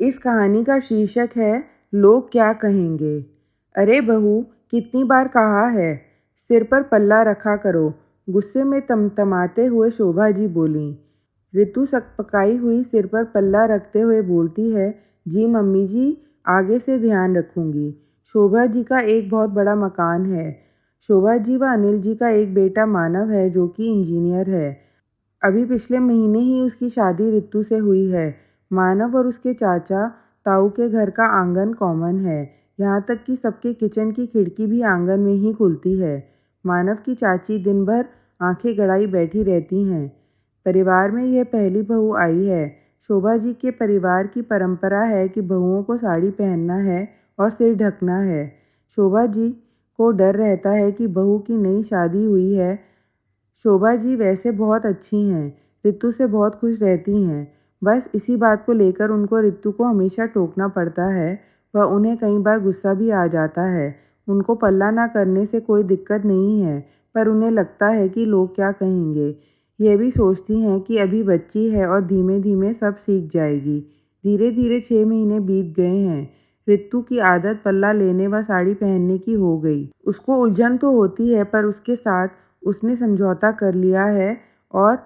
इस कहानी का शीर्षक है लोग क्या कहेंगे। अरे बहू, कितनी बार कहा है सिर पर पल्ला रखा करो। गुस्से में तमतमाते हुए शोभा जी बोलीं। ऋतु सकपकाई हुई सिर पर पल्ला रखते हुए बोलती है, जी मम्मी जी, आगे से ध्यान रखूंगी। शोभा जी का एक बहुत बड़ा मकान है। शोभा जी व अनिल जी का एक बेटा मानव है जो कि इंजीनियर है। अभी पिछले महीने ही उसकी शादी ऋतु से हुई है। मानव और उसके चाचा ताऊ के घर का आंगन कॉमन है। यहाँ तक कि सबके किचन की खिड़की भी आंगन में ही खुलती है। मानव की चाची दिन भर आंखें गड़ाई बैठी रहती हैं। परिवार में यह पहली बहू आई है। शोभा जी के परिवार की परंपरा है कि बहुओं को साड़ी पहनना है और सिर ढकना है। शोभा जी को डर रहता है कि बहू की नई शादी हुई है। शोभा जी वैसे बहुत अच्छी हैं, ऋतु से बहुत खुश रहती हैं। बस इसी बात को लेकर उनको ऋतु को हमेशा टोकना पड़ता है व उन्हें कई बार गुस्सा भी आ जाता है। उनको पल्ला ना करने से कोई दिक्कत नहीं है, पर उन्हें लगता है कि लोग क्या कहेंगे। यह भी सोचती हैं कि अभी बच्ची है और धीमे धीमे सब सीख जाएगी। धीरे धीरे 6 महीने बीत गए हैं। ऋतु की आदत पल्ला लेने व साड़ी पहनने की हो गई। उसको उलझन तो होती है, पर उसके साथ उसने समझौता कर लिया है और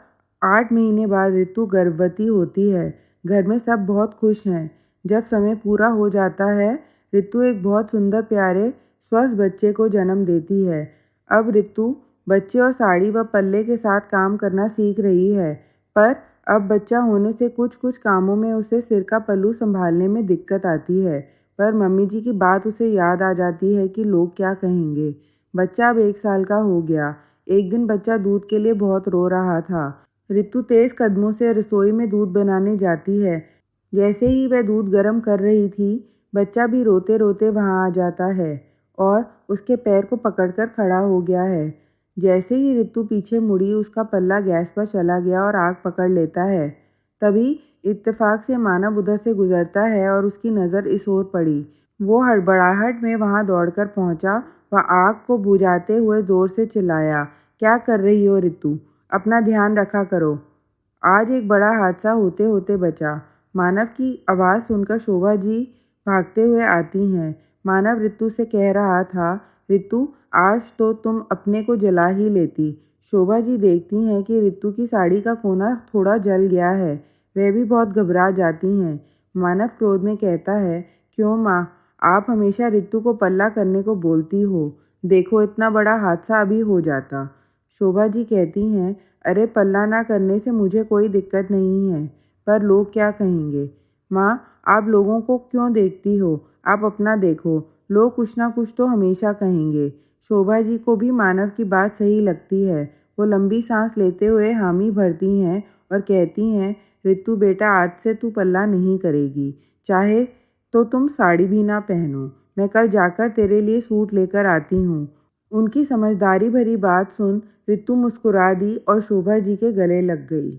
8 महीने बाद ऋतु गर्भवती होती है। घर में सब बहुत खुश हैं। जब समय पूरा हो जाता है, ऋतु एक बहुत सुंदर प्यारे स्वस्थ बच्चे को जन्म देती है। अब ऋतु बच्चे और साड़ी व पल्ले के साथ काम करना सीख रही है, पर अब बच्चा होने से कुछ कुछ कामों में उसे सिर का पल्लू संभालने में दिक्कत आती है। पर मम्मी जी की बात उसे याद आ जाती है कि लोग क्या कहेंगे। बच्चा अब 1 साल का हो गया। एक दिन बच्चा दूध के लिए बहुत रो रहा था। ऋतु तेज कदमों से रसोई में दूध बनाने जाती है। जैसे ही वह दूध गर्म कर रही थी, बच्चा भी रोते रोते वहां आ जाता है और उसके पैर को पकड़कर खड़ा हो गया है। जैसे ही ऋतु पीछे मुड़ी, उसका पल्ला गैस पर चला गया और आग पकड़ लेता है। तभी इत्तेफाक से मानव उधर से गुजरता है और उसकी नज़र इस ओर पड़ी। वो हड़बड़ाहट में वहां दौड़कर पहुंचा व आग को बुझाते हुए जोर से चिल्लाया, क्या कर रही हो ऋतु? अपना ध्यान रखा करो। आज एक बड़ा हादसा होते होते बचा। मानव की आवाज़ सुनकर शोभा जी भागते हुए आती हैं। मानव ऋतु से कह रहा था, ऋतु, आज तो तुम अपने को जला ही लेती। शोभा जी देखती हैं कि ऋतु की साड़ी का कोना थोड़ा जल गया है। वह भी बहुत घबरा जाती हैं। मानव क्रोध में कहता है, क्यों माँ, आप हमेशा ऋतु को पल्ला करने को बोलती हो। देखो, इतना बड़ा हादसा अभी हो जाता। शोभा जी कहती हैं, अरे पल्ला ना करने से मुझे कोई दिक्कत नहीं है, पर लोग क्या कहेंगे। माँ, आप लोगों को क्यों देखती हो? आप अपना देखो। लोग कुछ ना कुछ तो हमेशा कहेंगे। शोभा जी को भी मानव की बात सही लगती है। वो लंबी सांस लेते हुए हामी भरती हैं और कहती हैं, ऋतु बेटा, आज से तू पल्ला नहीं करेगी। चाहे तो तुम साड़ी भी ना पहनो। मैं कल जाकर तेरे लिए सूट लेकर आती हूँ। उनकी समझदारी भरी बात सुन ऋतु मुस्कुरा दी और शोभा जी के गले लग गई।